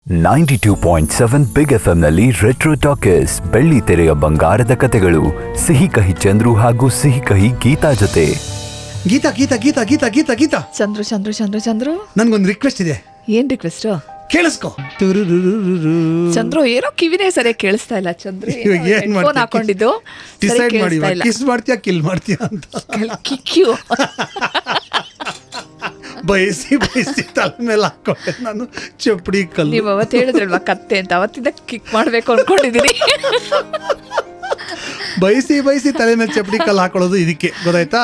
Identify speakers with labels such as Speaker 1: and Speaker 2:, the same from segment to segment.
Speaker 1: 92.7 big FM ನಲ್ಲಿ retro talkies ಬೆಳ್ಳಿ ತೆರೆಯ ಬಂಗಾರದ ಕತೆಗಳು. ಸಿಹಿ ಕಹಿ ಚಂದ್ರು ಹಾಗೂ ಸಿಹಿ ಕಹಿ ಗೀತಾ ಜೊತೆ.
Speaker 2: ಗೀತಾ ಗೀತಾ ಗೀತಾ ಗೀತಾ ಗೀತಾ ಗೀತಾ
Speaker 3: ಚಂದ್ರು ಚಂದ್ರು ಚಂದ್ರು ಚಂದ್ರು
Speaker 2: ನನ್ಗೊಂದು ರಿಕ್ವೆಸ್ಟ್ ಇದೆ.
Speaker 3: ಏನ್ ರಿಕ್ವೆಸ್ಟ್?
Speaker 2: ಕೇಳಿಸ್ಕೊ.
Speaker 3: ಚಂದ್ರು ಏನೋ ಕಿವಿನೇ ಸರಿಯಾಗಿ ಕೇಳಿಸ್ತಾ ಇಲ್ಲ. ಚಂದ್ರು ಫೋನ್ ಹಾಕೊಂಡಿದ್ದು
Speaker 2: ಡಿಸೈಡ್ ಮಾಡಿ, ಕಿಸ್ ಮಾಡ್ತೀಯಾ ಕಿಲ್ ಮಾಡ್ತೀಯಾ ಅಂತ.
Speaker 3: ಕಿಕ್ಯು
Speaker 2: ಬಯಸಿ ಬಯಸಿ ತಲೆ ಮೇಲೆ ಹಾಕೊಂಡೆ ನಾನು ಚಪ್ಪಡಿ ಕಲ್ಲು.
Speaker 3: ನೀವು ಅವತ್ತು ಹೇಳಿದ್ರಲ್ವಾ ಕತ್ತೆ ಅಂತ, ಅವತ್ತಿಂದ ಕಿಕ್ ಮಾಡ್ಬೇಕು ಅನ್ಕೊಂಡಿದ್ದೀನಿ.
Speaker 2: ಬಯಸಿ ಬಯಸಿ ತಲೆ ಮೇಲೆ ಚಪ್ಪಡಿ ಕಲ್ಲು ಹಾಕೊಳ್ಳೋದು ಇದಕ್ಕೆ, ಗೊತ್ತಾಯ್ತಾ?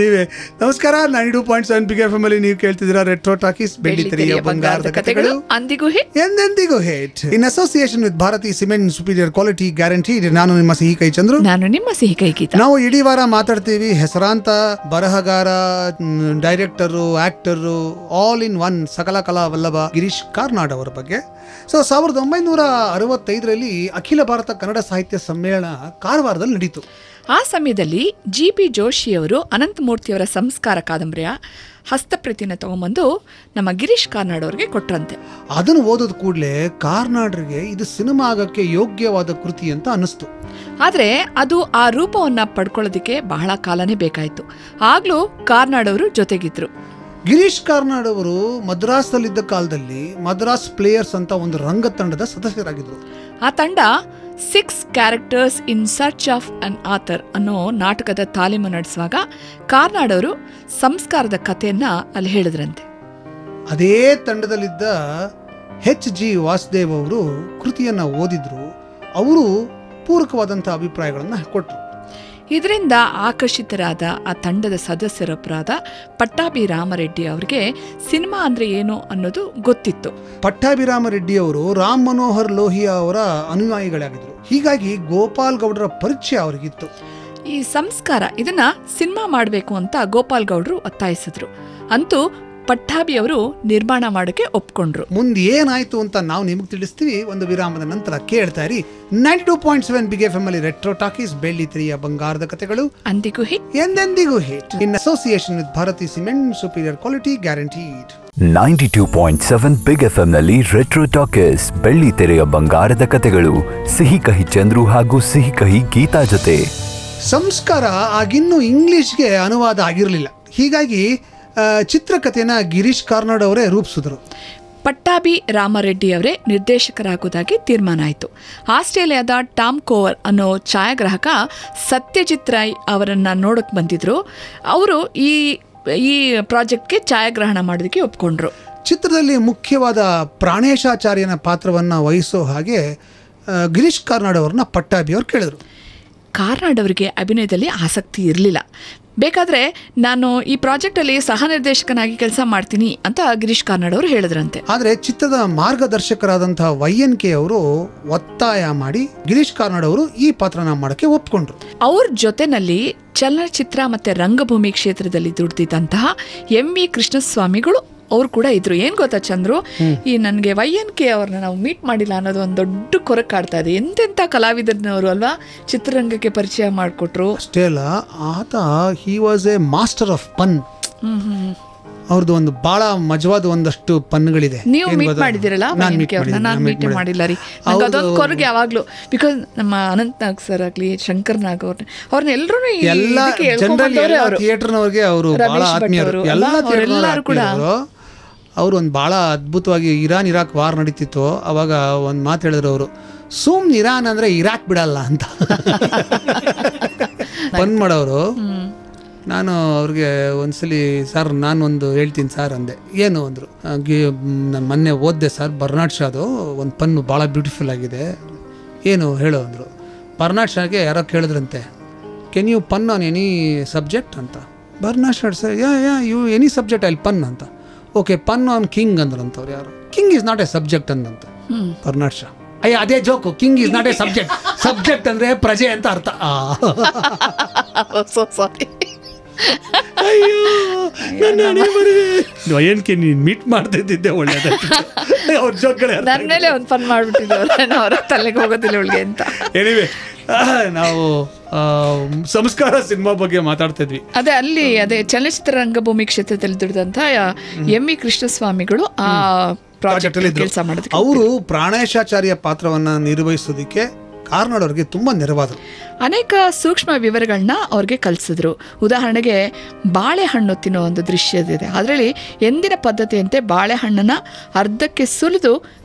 Speaker 2: ನೀವೇ ನಮಸ್ಕಾರ. 92.7 ಬಿಗ್ ಎಫ್ಎಂ ಅಲ್ಲಿ ನೀವು ಕೇಳ್ತಿದ್ದೀರಾ ರೆಟ್ರೋ ಟಾಕೀಸ್, ಬೆಳ್ಳಿ ತೆರೆಯ ಬಂಗಾರದ ಕತೆಗಳು,
Speaker 3: ಅಂದಿಗೂ ಹಿಟ್
Speaker 2: ಎಂದೆಂದಿಗೂ hit, in association with Bharathi cement superior quality guaranteed. ನಾನು ನಿಮ್ಮ ಸಿಹಿ ಕೈ ಚಂದ್ರು.
Speaker 3: ನಾನು ನಿಮ್ಮ ಸಿಹಿ ಕೈ ಗೀತಾ.
Speaker 2: ನಾವು ಇಡೀ ವಾರ ಮಾತಾಡ್ತೀವಿ ಹೆಸರಾಂತ ಬರಹಗಾರ, director, actor, all in one ಸಕಲ ಕಲಾ ವಲ್ಲಭ ಗಿರೀಶ್ ಕಾರ್ನಾಡ್ ಅವರ ಬಗ್ಗೆ. 1965ರಲ್ಲಿ ಅಖಿಲ ಭಾರತ ಕನ್ನಡ ಸಾಹಿತ್ಯ ಸಮ್ಮೇಳನ ಕಾರವಾರದಲ್ಲಿ ನಡೀತು.
Speaker 3: ಆ ಸಮಯದಲ್ಲಿ ಜಿ.ಪಿ. ಜೋಶಿಯವರು ಅನಂತಮೂರ್ತಿಯವರ ಸಂಸ್ಕಾರ ಕಾದಂಬರಿಯ ಹಸ್ತಪ್ರತಿನ ತಗೊಂಬಂದು ನಮ್ಮ ಗಿರೀಶ್ ಕಾರ್ನಾಡ್ ಅವರಿಗೆ ಕೊಟ್ರಂತೆ.
Speaker 2: ಅದನ್ನು ಓದೋದ್ ಕೂಡಲೇ ಕಾರ್ನಾಡ್ರಿಗೆ ಇದು ಸಿನಿಮಾ ಆಗಕ್ಕೆ ಯೋಗ್ಯವಾದ ಕೃತಿ ಅಂತ ಅನಿಸ್ತು.
Speaker 3: ಆದರೆ ಅದು ಆ ರೂಪವನ್ನ ಪಡ್ಕೊಳ್ಳೋದಕ್ಕೆ ಬಹಳ ಕಾಲನೇ ಬೇಕಾಯಿತು. ಆಗ್ಲೂ ಕಾರ್ನಾಡ್ ಅವರು ಜೊತೆಗಿದ್ರು.
Speaker 2: ಗಿರೀಶ್ ಕಾರ್ನಾಡ್ ಅವರು ಮದ್ರಾಸ್ನಲ್ಲಿದ್ದ ಕಾಲದಲ್ಲಿ ಮದ್ರಾಸ್ ಪ್ಲೇಯರ್ಸ್ ಅಂತ ಒಂದು ರಂಗ ತಂಡದ ಸದಸ್ಯರಾಗಿದ್ದರು.
Speaker 3: ಆ ತಂಡ 6 characters in search of an author ಅನ್ನೋ ನಾಟಕದ ತಾಲೀಮು ನಡೆಸುವಾಗ ಕಾರ್ನಾಡ್ ಅವರು ಸಂಸ್ಕಾರದ ಕಥೆಯನ್ನ ಅಲ್ಲಿ ಹೇಳಿದ್ರಂತೆ.
Speaker 2: ಅದೇ ತಂಡದಲ್ಲಿದ್ದ H.G. ವಾಸುದೇವ್ ಅವರು ಕೃತಿಯನ್ನ ಓದಿದ್ರು. ಅವರು ಪೂರಕವಾದಂಥ ಅಭಿಪ್ರಾಯಗಳನ್ನು ಕೊಟ್ಟರು.
Speaker 3: ಇದರಿಂದ ಆಕರ್ಷಿತರಾದ ಆ ತಂಡದ ಸದಸ್ಯರೊಬ್ಬರಾದ ಪಟ್ಟಾಭಿ ರಾಮರೆಡ್ಡಿ ಅವರಿಗೆ ಸಿನಿಮಾ ಅಂದ್ರೆ ಏನು ಅನ್ನೋದು ಗೊತ್ತಿತ್ತು.
Speaker 2: ಪಟ್ಟಾಭಿರಾಮರೆಡ್ಡಿ ಅವರು ರಾಮ್ ಮನೋಹರ್ ಲೋಹಿಯಾ ಅವರ ಅನುಯಾಯಿಗಳಾಗಿದ್ದರು. ಹೀಗಾಗಿ ಗೋಪಾಲ್ ಗೌಡರ ಪರಿಚಯ ಅವರಿಗಿತ್ತು.
Speaker 3: ಈ ಸಂಸ್ಕಾರ ಇದನ್ನ ಸಿನಿಮಾ ಮಾಡಬೇಕು ಅಂತ ಗೋಪಾಲ್ ಗೌಡರು ಒತ್ತಾಯಿಸಿದ್ರು. ಅಂತೂ ಪಟ್ಟಾಭಿ ಅವರು ನಿರ್ಮಾಣ ಮಾಡೋಕೆ ಒಪ್ಕೊಂಡ್ರು.
Speaker 2: ಮುಂದೆ ಏನಾಯ್ತು ಅಂತ ನಾವು ನಿಮಗೆ ತಿಳಿಸ್ತೀವಿ ಒಂದು ವಿರಾಮದ ನಂತರ. ಕೇಳ್ತಾ ಇರಿ 92.7 ಬಿಗ್ ಎಫ್ಎಂ ಅಲ್ಲಿ ರೆಟ್ರೋ ಟಾಕೀಸ್, ಬೆಳ್ಳಿ ತೆರೆಯ ಬಂಗಾರದ ಕತೆಗಳು,
Speaker 3: ಅಂದಿಗೂ ಹಿಟ್,
Speaker 2: ಎಂದೆಂದಿಗೂ hit, in association with Bharathi cement superior quality guaranteed.
Speaker 1: 92.7 big FM ನಲ್ಲಿ ರೆಟ್ರೋ ಟಾಕೀಸ್, ಬೆಳ್ಳಿ ತೆರೆಯ ಬಂಗಾರದ ಕತೆಗಳು, ಸಿಹಿ ಕಹಿ ಚಂದ್ರು ಹಾಗೂ ಸಿಹಿ ಕಹಿ ಗೀತಾ ಜೊತೆ.
Speaker 2: ಸಂಸ್ಕಾರ ಆಗಿನ್ನೂ ಇಂಗ್ಲಿಷ್ಗೆ ಅನುವಾದ ಆಗಿರಲಿಲ್ಲ. ಹೀಗಾಗಿ ಚಿತ್ರಕಥೆನ ಗಿರೀಶ್ ಕಾರ್ನಾಡ್ ಅವರೇ ರೂಪಿಸಿದ್ರು.
Speaker 3: ಪಟ್ಟಾಭಿ ರಾಮರೆಡ್ಡಿ ಅವರೇ ನಿರ್ದೇಶಕರಾಗುವುದಾಗಿ ತೀರ್ಮಾನ ಆಯಿತು. ಆಸ್ಟ್ರೇಲಿಯಾದ ಟಾಮ್ ಕೋವರ್ ಅನ್ನೋ ಛಾಯಾಗ್ರಾಹಕ ಸತ್ಯಜಿತ್ ರಾಯ್ ಅವರನ್ನು ನೋಡೋಕೆ ಬಂದಿದ್ರು. ಅವರು ಈ ಪ್ರಾಜೆಕ್ಟ್ಗೆ ಛಾಯಾಗ್ರಹಣ ಮಾಡೋದಕ್ಕೆ ಒಪ್ಕೊಂಡ್ರು.
Speaker 2: ಚಿತ್ರದಲ್ಲಿ ಮುಖ್ಯವಾದ ಪ್ರಾಣೇಶಾಚಾರ್ಯನ ಪಾತ್ರವನ್ನು ವಹಿಸೋ ಹಾಗೆ ಗಿರೀಶ್ ಕಾರ್ನಾಡ್ ಅವ್ರನ್ನ ಪಟ್ಟಾಭಿ ಅವ್ರು ಕೇಳಿದ್ರು.
Speaker 3: ಕಾರ್ನಾಡ್ ಅವರಿಗೆ ಅಭಿನಯದಲ್ಲಿ ಆಸಕ್ತಿ ಇರಲಿಲ್ಲ. ಬೇಕಾದರೆ ನಾನು ಈ ಪ್ರಾಜೆಕ್ಟಲ್ಲಿ ಸಹ ನಿರ್ದೇಶಕನಾಗಿ ಕೆಲಸ ಮಾಡ್ತೀನಿ ಅಂತ ಗಿರೀಶ್ ಕಾರ್ನಾಡ್ ಅವರು ಹೇಳಿದ್ರಂತೆ.
Speaker 2: ಆದರೆ ಚಿತ್ರದ ಮಾರ್ಗದರ್ಶಕರಾದಂತಹ YNK ಅವರು ಒತ್ತಾಯ ಮಾಡಿ ಗಿರೀಶ್ ಕಾರ್ನಾಡ್ ಅವರು ಈ ಪಾತ್ರನ ಮಾಡೋಕ್ಕೆ ಒಪ್ಕೊಂಡ್ರು. ಅವ್ರ
Speaker 3: ಜೊತೆನಲ್ಲಿ ಚಲನಚಿತ್ರ ಮತ್ತು ರಂಗಭೂಮಿ ಕ್ಷೇತ್ರದಲ್ಲಿ ದುಡಿದಿದ್ದಂತಹ M.V. ಕೃಷ್ಣಸ್ವಾಮಿಗಳು ಅವ್ರು ಕೂಡ ಇದ್ರು. ಏನ್ ಗೊತ್ತಾ ಚಂದ್ರು, ಈ ನನಗೆ YNK ಅವ್ರನ್ನ ನಾವು ಮೀಟ್ ಮಾಡಿಲ್ಲ ಅನ್ನೋದು ಒಂದು ದೊಡ್ಡ ಕೊರಕ್ ಕಾಡ್ತಾ ಇದೆ. ಎಂತೆಂಥ ಕಲಾವಿದರನವರು ಅಲ್ವಾ ಚಿತ್ರರಂಗಕ್ಕೆ ಪರಿಚಯ ಮಾಡಿಕೊಟ್ರು.
Speaker 2: ಅಷ್ಟೇ ಅಲ್ಲ, ಆತ he was a master of pun. ಅವ್ರದ್ದು ಒಂದು ಬಹಳ ಮಜವಾದ ಒಂದಷ್ಟು ಪನ್ಗಳಿದೆ.
Speaker 3: ನೀವು ಮೀಟ್ ಮಾಡಿದಿರಲ್ಲ YNK ಅವ್ರನ್ನ? ನಾನು ಮೀಟ್ ಮಾಡಿಲ್ಲ ರೀ. ಅದೊಂದು ಕೊರಗೆ ಯಾವಾಗ್ಲೂ. ಬಿಕಾಸ್ ನಮ್ಮ ಅನಂತ್ ನಾಗ್ ಸರ್ ಆಗ್ಲಿ, ಶಂಕರ್ ನಾಗ್ ಅವ್ರನ್ನ ಎಲ್ಲರೂ
Speaker 2: ಥಿಯೇಟರ್ನವ್ರಿಗೆ ಅವರು ಬಹಳ ಆತ್ಮೀಯರು. ಎಲ್ಲರೂ ಕೂಡ ಅವರು ಒಂದು ಬಹಳ ಅದ್ಭುತವಾಗಿ ಇರಾಕ್ ವಾರ್ ನಡೀತಿತ್ತು. ಅವಾಗ ಒಂದು ಮಾತು ಹೇಳಿದ್ರು ಅವರು, ಸುಮ್ನೆ ಇರಾನ್ ಅಂದ್ರೆ ಇರಾಕ್ ಬಿಡಲ್ಲ ಅಂತ ಪನ್ ಮಾಡೋರು. ನಾನು ಅವ್ರಿಗೆ ಒಂದ್ಸಲಿ ಸರ್ ನಾನೊಂದು ಹೇಳ್ತೀನಿ ಸರ್ ಅಂದೆ. ಏನು ಅಂದರು, ನಾನು ಮೊನ್ನೆ ಓದಿದೆ ಸರ್ ಬರ್ನಾಡ್ ಶಾದು ಒಂದು ಪನ್ನು ಭಾಳ ಬ್ಯೂಟಿಫುಲ್ ಆಗಿದೆ, ಏನು ಹೇಳೋ ಅಂದರು. ಬರ್ನಾಡ್ ಶಾಗೆ ಯಾರೋ ಕೇಳಿದ್ರಂತೆ, can you pun on any subject ಅಂತ. Bernard Shaw sir you any subject I'll pun ಅಂತ. ಓಕೆ ಪನ್ ಆನ್ ಕಿಂಗ್ ಅಂದ್ರಂತವ್ರು. ಯಾರು? King is not a subject ಅಂದಂತ ಬರ್ನಾಡ್ ಶಾ. ಅಯ್ಯ ಅದೇ joke, king is not a subject. Subject ಅಂದ್ರೆ ಪ್ರಜೆ ಅಂತ ಅರ್ಥ. YNK ನೀನ್ ಮೀಟ್ ಮಾಡ್ತಿದ್ದೆ ಒಳ್ಳೇದಾಯ್ತು. ಅವ್ರ ಜೋಕ್ಗಳೇ
Speaker 3: ನನ್ನ ಮೇಲೆ ಒಂದು ಫನ್ ಮಾಡ್ಬಿಟ್ಟಿದ್ದಾರೆ, ಅವರ ತಲೆಗೆ ಹೋಗೋದಿಲ್ಲ ಒಳಗೆ ಅಂತ.
Speaker 2: ಎನಿವೆ ನಾವು ಸಂಸ್ಕಾರ ಸಿನಿಮಾ ಬಗ್ಗೆ ಮಾತಾಡ್ತಿದ್ವಿ.
Speaker 3: ಅದೇ ಚಲನಚಿತ್ರ ರಂಗಭೂಮಿ ಕ್ಷೇತ್ರದಲ್ಲಿ ದುಡಿದಂಥ M.V. ಕೃಷ್ಣಸ್ವಾಮಿಗಳು ಆ ಪ್ರಾಜೆಕ್ಟ್
Speaker 2: ಅಲ್ಲಿ ಇದ್ರು.
Speaker 3: ಕೆಲಸ ಮಾಡೋದಕ್ಕೆ
Speaker 2: ಅವರು ಪ್ರಾಣೇಶಾಚಾರ್ಯ ಪಾತ್ರವನ್ನ ನಿರ್ವಹಿಸೋದಕ್ಕೆ ಕಾರ್ನಾಡ್ ಅವ್ರಿಗೆ ತುಂಬಾ ನೆರವಾದರು.
Speaker 3: ಅನೇಕ ಸೂಕ್ಷ್ಮ ವಿವರಗಳನ್ನ ಅವ್ರಿಗೆ ಕಲಿಸಿದ್ರು. ಉದಾಹರಣೆಗೆ ಬಾಳೆಹಣ್ಣು ತಿನ್ನೋ ಒಂದು ದೃಶ್ಯದಿದೆ. ಅದರಲ್ಲಿ ಎಂದಿನ ಪದ್ಧತಿಯಂತೆ ಬಾಳೆಹಣ್ಣನ್ನ ಅರ್ಧಕ್ಕೆ ಸುಲಿದು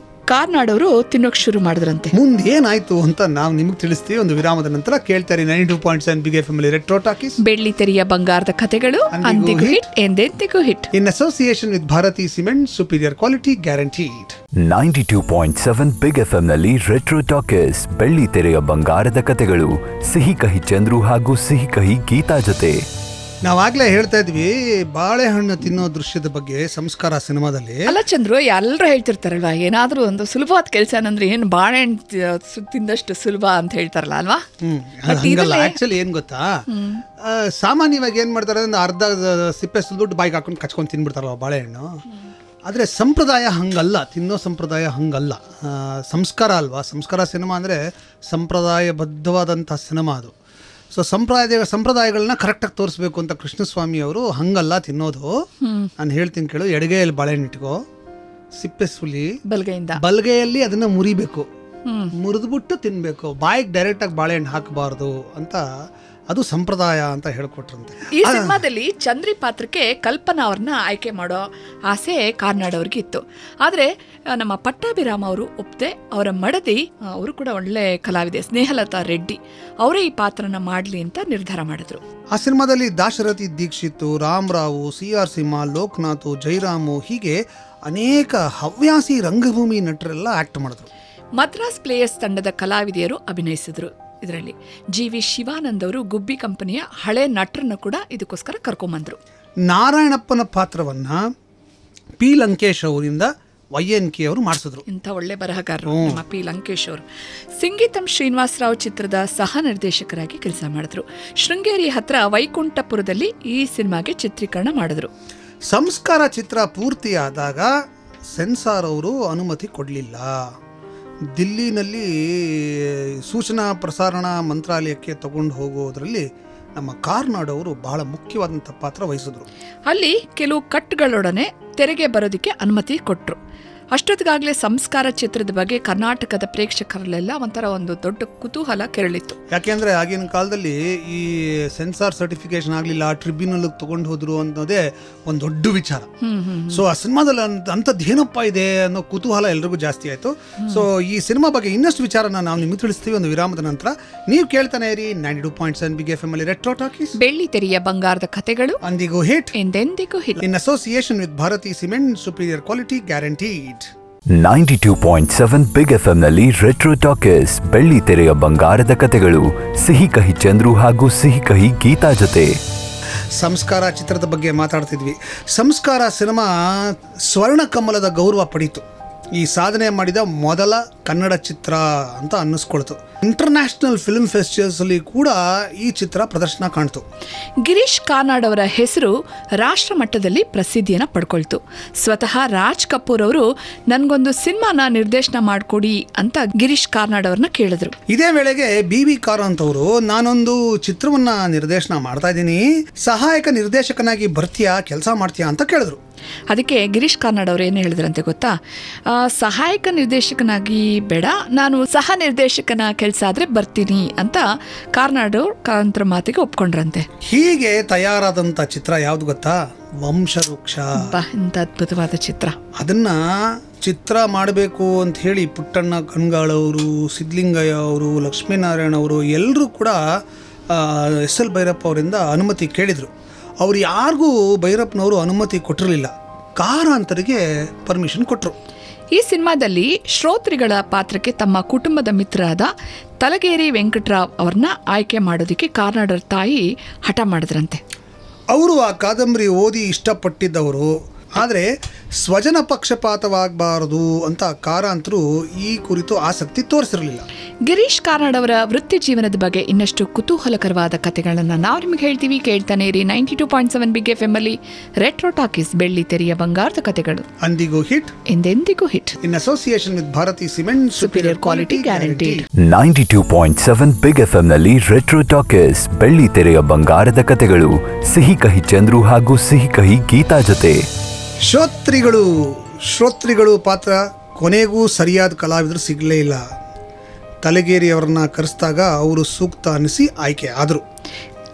Speaker 3: ಕಾರ್ನಾಡ್ ಅವರು ತಿನ್ನೋಕೆ ಶುರು ಮಾಡಿದ್ರಂತೆ.
Speaker 2: ಮುಂದೆ ಏನಾಯ್ತು ಅಂತ ನಾವು ನಿಮಗೆ ತಿಳಿಸ್ತೀವಿ ಒಂದು ವಿರಾಮದ ನಂತರ. ಕೇಳ್ತಾರೆ 92.7 big F M retro talkies,
Speaker 3: ಬೆಳ್ಳಿ ತೆರೆಯ ಬಂಗಾರದ ಕಥೆಗಳು, ಅಂದಿಗೂ ಹಿಟ್ ಎಂದೆಂದಿಗೂ hit,
Speaker 2: in association with Bharathi cement, superior quality guaranteed.
Speaker 1: 92.7 big F ಎಂನಲ್ಲಿ ರೆಟ್ರೋ ಟಾಕೀಸ್, ಬೆಳ್ಳಿ ತೆರೆಯ ಬಂಗಾರದ ಕಥೆಗಳು, ಸಿಹಿ ಕಹಿ ಚಂದ್ರು ಹಾಗೂ ಸಿಹಿ ಕಹಿ ಗೀತಾ ಜೊತೆ.
Speaker 2: ನಾವಾಗ್ಲೇ ಹೇಳ್ತಾ ಇದ್ವಿ ಬಾಳೆಹಣ್ಣು ತಿನ್ನೋ ದೃಶ್ಯದ ಬಗ್ಗೆ ಸಂಸ್ಕಾರ ಸಿನಿಮಾದಲ್ಲಿ.
Speaker 3: ಅಲ್ಲ ಚಂದ್ರು, ಎಲ್ಲರೂ ಹೇಳ್ತಿರ್ತಾರಲ್ವಾ, ಏನಾದ್ರೂ ಒಂದು ಸುಲಭವಾದ ಕೆಲಸ ಅಂದ್ರೆ ಏನು ಬಾಳೆಹಣ್ಣು ತಿಂದಷ್ಟು ಸುಲಭ ಅಂತ ಹೇಳ್ತಾರಲ್ಲ ಅಲ್ವಾ?
Speaker 2: ಹಂಗಲ್ಲ. ಆಕ್ಚುಲಿ ಏನ್ ಗೊತ್ತಾ, ಸಾಮಾನ್ಯವಾಗಿ ಏನ್ ಮಾಡ್ತಾರೆ ಅಂದ್ರೆ ಅರ್ಧ ಸಿಪ್ಪೆ ಸುಲ್ಬಿಟ್ಟು ಬಾಯಿಗೆ ಹಾಕೊಂಡು ಕಚ್ಕೊಂಡು ತಿನ್ಬಿಡ್ತಾರಲ್ಲ ಬಾಳೆಹಣ್ಣು. ಆದರೆ ಸಂಪ್ರದಾಯ ಹಂಗಲ್ಲ, ತಿನ್ನೋ ಸಂಪ್ರದಾಯ ಹಂಗಲ್ಲ. ಸಂಸ್ಕಾರ ಅಲ್ವಾ, ಸಂಸ್ಕಾರ ಸಿನಿಮಾ ಅಂದರೆ ಸಂಪ್ರದಾಯಬದ್ಧವಾದಂಥ ಸಿನಿಮಾ ಅದು. ಸೊ ಸಂಪ್ರದಾಯಗಳನ್ನ ಕರೆಕ್ಟಾಗಿ ತೋರಿಸ್ಬೇಕು ಅಂತ ಕೃಷ್ಣಸ್ವಾಮಿ ಅವರು ಹಂಗಲ್ಲ ತಿನ್ನೋದು. ನಾನು ಹೇಳ್ತೀನಿ ಕೇಳು, ಎಡಗೈಯಲ್ಲಿ ಬಾಳೆಹಣ್ಣು ಇಟ್ಕೋ, ಸಿಪ್ಪೆ ಸುಲಿ, ಬಲಗೈಯಲ್ಲಿ ಅದನ್ನ ಮುರಿಬೇಕು, ಮುರಿದ್ಬಿಟ್ಟು ತಿನ್ಬೇಕು, ಬಾಯಿಗೆ ಡೈರೆಕ್ಟಾಗಿ ಬಾಳೆಹಣ್ಣು ಹಾಕಬಾರ್ದು ಅಂತ ಅದು ಸಂಪ್ರದಾಯ ಅಂತ ಹೇಳ್ಕೊಟ್ರಂತೆ.
Speaker 3: ಈ ಸಿನಿಮಾದಲ್ಲಿ ಚಂದ್ರಿ ಪಾತ್ರಕ್ಕೆ ಕಲ್ಪನಾ ಅವ್ರನ್ನ ಆಯ್ಕೆ ಮಾಡೋ ಆಸೆ ಕಾರ್ನಾಡ್ ಅವ್ರಿಗೆ ಇತ್ತು. ಆದರೆ ನಮ್ಮ ಪಟ್ಟಾಭಿರಾಮ ಅವರು ಒಪ್ಪದೆ ಅವರ ಮಡದಿ, ಅವರು ಕೂಡ ಒಳ್ಳೆ ಕಲಾವಿದೆ, ಸ್ನೇಹಲತಾ ರೆಡ್ಡಿ, ಅವರೇ ಈ ಪಾತ್ರನ ಮಾಡಲಿ ಅಂತ ನಿರ್ಧಾರ ಮಾಡಿದ್ರು.
Speaker 2: ಆ ಸಿನಿಮಾದಲ್ಲಿ ದಾಶರಥಿ ದೀಕ್ಷಿತ್, ರಾಮರಾವ್, CR ಸಿಂಹ, ಲೋಕನಾಥ್, ಜೈರಾಮು, ಹೀಗೆ ಅನೇಕ ಹವ್ಯಾಸಿ ರಂಗಭೂಮಿ ನಟರೆಲ್ಲ ಆಕ್ಟ್ ಮಾಡಿದ್ರು.
Speaker 3: ಮದ್ರಾಸ್ ಪ್ಲೇಯರ್ಸ್ ತಂಡದ ಕಲಾವಿದೆಯರು ಅಭಿನಯಿಸಿದ್ರು. ಇದರಲ್ಲಿ GV ಶಿವಾನಂದ್ ಅವರು ಗುಬ್ಬಿ ಕಂಪನಿಯ ಹಳೆ ನಟರನ್ನು ಕೂಡ ಇದಕ್ಕೋಸ್ಕರ ಕರ್ಕೊಂಬಂದ್ರು.
Speaker 2: ನಾರಾಯಣಪ್ಪನ ಪಾತ್ರವನ್ನ P. ಲಂಕೇಶ್ ಅವರಿಂದ YNK ಅವರು ಮಾಡಿಸಿದ್ರು.
Speaker 3: ಇಂಥ ಒಳ್ಳೆ ಬರಹಗಾರರು ನಮ್ಮ P. ಲಂಕೇಶ್ ಅವರು. ಸಂಗೀತಂ ಶ್ರೀನಿವಾಸರಾವ್ ಚಿತ್ರದ ಸಹ ನಿರ್ದೇಶಕರಾಗಿ ಕೆಲಸ ಮಾಡಿದ್ರು. ಶೃಂಗೇರಿ ಹತ್ರ ವೈಕುಂಠಪುರದಲ್ಲಿ ಈ ಸಿನಿಮಾಗೆ ಚಿತ್ರೀಕರಣ ಮಾಡಿದ್ರು.
Speaker 2: ಸಂಸ್ಕಾರ ಚಿತ್ರ ಪೂರ್ತಿಯಾದಾಗ ಸೆನ್ಸಾರ್ ಅವರು ಅನುಮತಿ ಕೊಡಲಿಲ್ಲ. ದಿಲ್ಲಿನಲ್ಲಿ ಸೂಚನಾ ಪ್ರಸಾರಣಾ ಮಂತ್ರಾಲಯಕ್ಕೆ ತಗೊಂಡು ಹೋಗೋದ್ರಲ್ಲಿ ನಮ್ಮ ಕಾರ್ನಾಡ್ ಅವರು ಬಹಳ ಮುಖ್ಯವಾದಂಥ ಪಾತ್ರ ವಹಿಸಿದ್ರು.
Speaker 3: ಅಲ್ಲಿ ಕೆಲವು ಕಟ್ಗಳೊಡನೆ ತೆರೆಗೆ ಬರೋದಕ್ಕೆ ಅನುಮತಿ ಕೊಟ್ಟರು. ಅಷ್ಟೊತ್ತಿಗಾಗಲೇ ಸಂಸ್ಕಾರ ಚಿತ್ರದ ಬಗ್ಗೆ ಕರ್ನಾಟಕದ ಪ್ರೇಕ್ಷಕರಲ್ಲೆಲ್ಲ ಒಂಥರ ಒಂದು ದೊಡ್ಡ ಕುತೂಹಲ ಕೆರಳಿತ್ತು.
Speaker 2: ಯಾಕೆಂದ್ರೆ ಆಗಿನ ಕಾಲದಲ್ಲಿ ಈ ಸೆನ್ಸಾರ್ ಸರ್ಟಿಫಿಕೇಶನ್ ಆಗಲಿಲ್ಲ, ಟ್ರಿಬ್ಯುನಲ್ ತಗೊಂಡು ಹೋದ್ರು ಅನ್ನೋದೇ ಒಂದು ದೊಡ್ಡ ವಿಚಾರ. ಸೊ ಆ ಸಿನಿಮಾದಲ್ಲಿ ಅಂಥದ್ದು ಏನಪ್ಪ ಇದೆ ಅನ್ನೋ ಕುತೂಹಲ ಎಲ್ರಿಗೂ ಜಾಸ್ತಿ ಆಯಿತು. ಸೊ ಈ ಸಿನಿಮಾ ಬಗ್ಗೆ ಇನ್ನಷ್ಟು ವಿಚಾರನ ನಾವು ನಿಮಗೆ ತಿಳಿಸ್ತೀವಿ ಒಂದು ವಿರಾಮದ ನಂತರ. ನೀವು ಕೇಳ್ತಾನೆ ಇರಿ 92.7 ಬಿಗ್ ಎಫ್ ಎಂ ಅಲ್ಲಿ ರೆಟ್ರೋ ಟಾಕೀಸ್,
Speaker 3: ಬೆಳ್ಳಿ ತೆರೆಯ ಬಂಗಾರದ ಕಥೆಗಳು,
Speaker 2: ಅಂದಿಗೂ ಹಿಟ್
Speaker 3: ಎಂದೆಂದಿಗೂ hit,
Speaker 2: in association with Bharathi cement, superior quality guaranteed.
Speaker 1: 92.7 big F ಎಂನಲ್ಲಿ ರೆಟ್ರೋ ಟಾಕೀಸ್, ಬೆಳ್ಳಿ ತೆರೆಯ ಬಂಗಾರದ ಕಥೆಗಳು, ಸಿಹಿ ಕಹಿ ಚಂದ್ರು ಹಾಗೂ ಸಿಹಿ ಕಹಿ ಗೀತಾ ಜೊತೆ.
Speaker 2: ಸಂಸ್ಕಾರ ಚಿತ್ರದ ಬಗ್ಗೆ ಮಾತಾಡ್ತಿದ್ವಿ. ಸಂಸ್ಕಾರ ಸಿನಿಮಾ ಸ್ವರ್ಣ ಕಮಲದ ಗೌರವ ಪಡೀತು. ಈ ಸಾಧನೆ ಮಾಡಿದ ಮೊದಲ ಕನ್ನಡ ಚಿತ್ರ ಅಂತ ಅನ್ನಿಸ್ಕೊಳ್ತು. ಇಂಟರ್ನ್ಯಾಷನಲ್ ಫಿಲ್ಮ್ ಫೆಸ್ಟಿವಲ್ಸ್ ಅಲ್ಲಿ ಕೂಡ ಈ ಚಿತ್ರ ಪ್ರದರ್ಶನ ಕಾಣ್ತು.
Speaker 3: ಗಿರೀಶ್ ಕಾರ್ನಾಡ್ ಅವರ ಹೆಸರು ರಾಷ್ಟ್ರ ಮಟ್ಟದಲ್ಲಿ ಪ್ರಸಿದ್ಧಿಯನ್ನು ಪಡ್ಕೊಳ್ತು. ಸ್ವತಃ ರಾಜ್ ಕಪೂರ್ ಅವರು ನನಗೊಂದು ಸಿನಿಮಾನ ನಿರ್ದೇಶನ ಮಾಡಿಕೊಡಿ ಅಂತ ಗಿರೀಶ್ ಕಾರ್ನಾಡ್ ಅವ್ರನ್ನ ಕೇಳಿದ್ರು.
Speaker 2: ಇದೇ ವೇಳೆಗೆ BB ಕಾರಂತ್ ಅವರು ನಾನೊಂದು ಚಿತ್ರವನ್ನ ನಿರ್ದೇಶನ ಮಾಡ್ತಾ ಇದ್ದೀನಿ, ಸಹಾಯಕ ನಿರ್ದೇಶಕನಾಗಿ ಬರ್ತೀಯಾ, ಕೆಲಸ ಮಾಡ್ತೀಯಾ ಅಂತ ಕೇಳಿದ್ರು.
Speaker 3: ಅದಕ್ಕೆ ಗಿರೀಶ್ ಕಾರ್ನಾಡ್ ಅವರು ಏನು ಹೇಳಿದ್ರಂತೆ ಗೊತ್ತಾ, ಸಹಾಯಕ ನಿರ್ದೇಶಕನಾಗಿ ಬೇಡ, ನಾನು ಸಹ ನಿರ್ದೇಶಕನ ಕೆಲಸ ಆದರೆ ಬರ್ತೀನಿ ಅಂತ ಕಾರ್ನಾಡ್ ಅವರು ಕಾರಂತರ ಮಾತಿಗೆ ಒಪ್ಕೊಂಡ್ರಂತೆ.
Speaker 2: ಹೀಗೆ ತಯಾರಾದಂಥ ಚಿತ್ರ ಯಾವ್ದು ಗೊತ್ತಾ, ವಂಶವೃಕ್ಷ.
Speaker 3: ಇಂಥ ಅದ್ಭುತವಾದ ಚಿತ್ರ.
Speaker 2: ಅದನ್ನ ಚಿತ್ರ ಮಾಡಬೇಕು ಅಂತ ಹೇಳಿ ಪುಟ್ಟಣ್ಣ ಕಣ್ಗಾಳವರು, ಸಿದ್ಲಿಂಗಯ್ಯ ಅವರು, ಲಕ್ಷ್ಮೀನಾರಾಯಣ ಅವರು ಎಲ್ಲರೂ ಕೂಡ SL ಭೈರಪ್ಪ ಅವರಿಂದ ಅನುಮತಿ ಕೇಳಿದರು. ಅವ್ರು ಯಾರಿಗೂ ಭೈರಪ್ಪನವರು ಅನುಮತಿ ಕೊಟ್ಟಿರಲಿಲ್ಲ, ಕಾರಂತರಿಗೆ ಪರ್ಮಿಷನ್ ಕೊಟ್ಟರು.
Speaker 3: ಈ ಸಿನಿಮಾದಲ್ಲಿ ಶ್ರೋತ್ರಿಗಳ ಪಾತ್ರಕ್ಕೆ ತಮ್ಮ ಕುಟುಂಬದ ಮಿತ್ರರಾದ ತಲಗೇರಿ ವೆಂಕಟರಾವ್ ಅವ್ರನ್ನ ಆಯ್ಕೆ ಮಾಡೋದಕ್ಕೆ ಕಾರ್ನಾಡರ ತಾಯಿ ಹಠ ಮಾಡಿದ್ರಂತೆ.
Speaker 2: ಅವರು ಆ ಕಾದಂಬರಿ ಓದಿ ಇಷ್ಟಪಟ್ಟಿದ್ದವರು, ಆದರೆ ಸ್ವಜನ ಪಕ್ಷಪಾತವಾಗಬಾರದು ಅಂತ ಕಾರಂತರು ಈ ಕುರಿತು ಆಸಕ್ತಿ ತೋರಿಸಿರಲಿಲ್ಲ.
Speaker 3: ಗಿರೀಶ್ ಕಾರ್ನಾಡ್ ಅವರ ವೃತ್ತಿ ಜೀವನದ ಬಗ್ಗೆ ಇನ್ನಷ್ಟು ಕುತೂಹಲಕರವಾದ ಕಥೆಗಳನ್ನು ನಾವು ನಿಮಗೆ ಹೇಳ್ತೀವಿ. ಕೇಳ್ತಾನೆ ಇರಿ 92.7 ಬಿಗ್ ಎಫ್ ಎಂ ಅಲ್ಲಿ ರೆಟ್ರೋ ಟಾಕೀಸ್, ಬೆಳ್ಳಿ ತೆರೆಯ ಬಂಗಾರದ ಕಥೆಗಳು,
Speaker 2: ಅಂದಿಗೂ ಹಿಟ್,
Speaker 3: ಎಂದೆಂದಿಗೂ hit,
Speaker 2: in association with Bharathi cement,
Speaker 3: superior quality guaranteed.
Speaker 1: 92.7 big F ಎಂನಲ್ಲಿ ರೆಟ್ರೋ ಟಾಕೀಸ್, ಬೆಳ್ಳಿ ತೆರೆಯ ಬಂಗಾರದ ಕಥೆಗಳು, ಸಿಹಿ ಕಹಿ ಚಂದ್ರು ಹಾಗೂ ಸಿಹಿ ಕಹಿ ಗೀತಾ ಜೊತೆ.
Speaker 2: ಶ್ರೋತ್ರಿಗಳು
Speaker 4: ಶ್ರೋತೃಗಳು ಪಾತ್ರ ಕೊನೆಗೂ ಸರಿಯಾದ ಕಲಾವಿದರು ಸಿಗಲೇ ಇಲ್ಲ. ತಲಗೇರಿ ಅವರನ್ನ ಕರೆಸಿದಾಗ ಅವರು ಸೂಕ್ತ ಅನಿಸಿ ಆಯ್ಕೆ ಆದರು.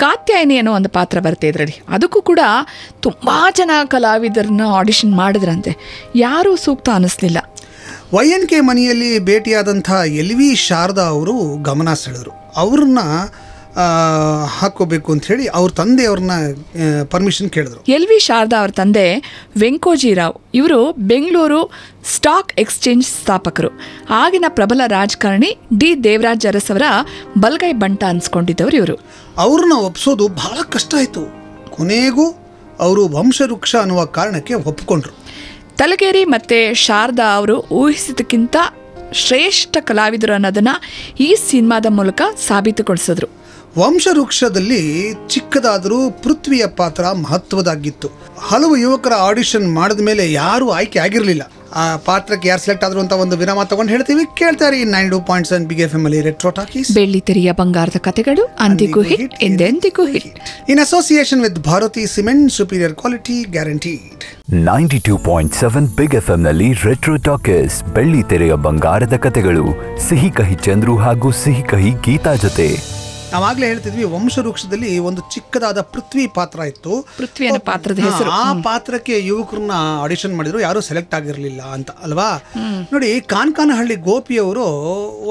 Speaker 3: ಕಾತ್ಯಾಯಿನಿ ಅನ್ನೋ ಒಂದು ಪಾತ್ರ ಬರುತ್ತೆ ಇದರಲ್ಲಿ. ಅದಕ್ಕೂ ಕೂಡ ತುಂಬ ಜನ ಕಲಾವಿದರನ್ನ ಆಡಿಷನ್ ಮಾಡಿದ್ರಂತೆ, ಯಾರೂ ಸೂಕ್ತ ಅನ್ನಿಸ್ಲಿಲ್ಲ.
Speaker 4: YNK ಮನೆಯಲ್ಲಿ ಭೇಟಿಯಾದಂಥ LV ಶಾರದಾ ಅವರು ಗಮನ ಸೆಳೆದರು. ಅವ್ರನ್ನ ಹಾಕೋಬೇಕು ಅಂತ ಹೇಳಿ ಅವ್ರ ತಂದೆಯವ್ರನ್ನ ಪರ್ಮಿಷನ್ ಕೇಳಿದ್ರು.
Speaker 3: LV ಶಾರದಾ ಅವ್ರ ತಂದೆ ವೆಂಕೋಜಿರಾವ್ ಇವರು ಬೆಂಗಳೂರು ಸ್ಟಾಕ್ ಎಕ್ಸ್ಚೇಂಜ್ ಸ್ಥಾಪಕರು. ಆಗಿನ ಪ್ರಬಲ ರಾಜಕಾರಣಿ D ದೇವರಾಜ್ ಅರಸ್ ಅವರ ಬಲಗೈ ಬಂಟ ಅನ್ಸ್ಕೊಂಡಿದ್ದವರು ಇವರು.
Speaker 4: ಅವ್ರನ್ನ ಒಪ್ಸೋದು ಬಹಳ ಕಷ್ಟ ಆಯಿತು. ಕೊನೆಗೂ ಅವರು ವಂಶವೃಕ್ಷ ಅನ್ನುವ ಕಾರಣಕ್ಕೆ ಒಪ್ಪಿಕೊಂಡ್ರು.
Speaker 3: ತಲಗೇರಿ ಮತ್ತು ಶಾರದಾ ಅವರು ಊಹಿಸಿದಕ್ಕಿಂತ ಶ್ರೇಷ್ಠ ಕಲಾವಿದರು ಅನ್ನೋದನ್ನು ಈ ಸಿನಿಮಾದ ಮೂಲಕ ಸಾಬೀತುಗೊಳಿಸಿದ್ರು.
Speaker 4: ವಂಶವೃಕ್ಷದಲ್ಲಿ ಚಿಕ್ಕದಾದರೂ ಪೃಥ್ವಿಯ ಪಾತ್ರ ಮಹತ್ವದಾಗಿತ್ತು. ಹಲವು ಯುವಕರ ಆಡಿಷನ್ ಮಾಡಿದ ಮೇಲೆ ಯಾರೂ ಆಯ್ಕೆ ಆಗಿರಲಿಲ್ಲ. ಆ ಪಾತ್ರಕ್ಕೆ ಯಾರು ಸೆಲೆಕ್ಟ್ ಆದ್ರು ಅಂತ ಒಂದು ವಿರಾಮ ತಗೊಂಡು ಹೇಳ್ತೀವಿ. ಕೇಳ್ತಾರೆ 92.7 ಬಿಗ್ FM ಅಲ್ಲಿ ರೆಟ್ರೋ ಟಾಕೀಸ್.
Speaker 3: ಬೆಳ್ಳಿ ತೆರೆಯ ಬಂಗಾರದ ಕಥೆಗಳು ಅಂದಿಗೂ ಹಿಟ್ ಎಂದೆಂದಿಗೂ hit.
Speaker 4: In association with Bharathi cement, superior quality guaranteed.
Speaker 1: 92.7 big FM ನಲ್ಲಿ ರೆಟ್ರೋ ಟಾಕೀಸ್, ಬೆಳ್ಳಿ ತೆರೆಯ ಬಂಗಾರದ ಕಥೆಗಳು, ಸಿಹಿ ಕಹಿ ಚಂದ್ರು ಹಾಗೂ ಸಿಹಿ ಕಹಿ ಗೀತಾ ಜೊತೆ.
Speaker 4: ನಾವಾಗಲೇ ಹೇಳ್ತಿದ್ವಿ, ವಂಶವೃಕ್ಷದಲ್ಲಿ ಒಂದು ಚಿಕ್ಕದಾದ ಪೃಥ್ವಿ ಪಾತ್ರ ಇತ್ತು.
Speaker 3: ಪೃಥ್ವಿ ಅನ್ನೋ ಪಾತ್ರದ ಹೆಸರು.
Speaker 4: ಆ ಪಾತ್ರಕ್ಕೆ ಯುವಕರನ್ನ ಆಡಿಷನ್ ಮಾಡಿದ್ರು, ಯಾರು ಸೆಲೆಕ್ಟ್ ಆಗಿರಲಿಲ್ಲ ಅಂತ ಅಲ್ವಾ. ನೋಡಿ, ಕಾನ್ಕಾನಹಳ್ಳಿ ಗೋಪಿಯವರು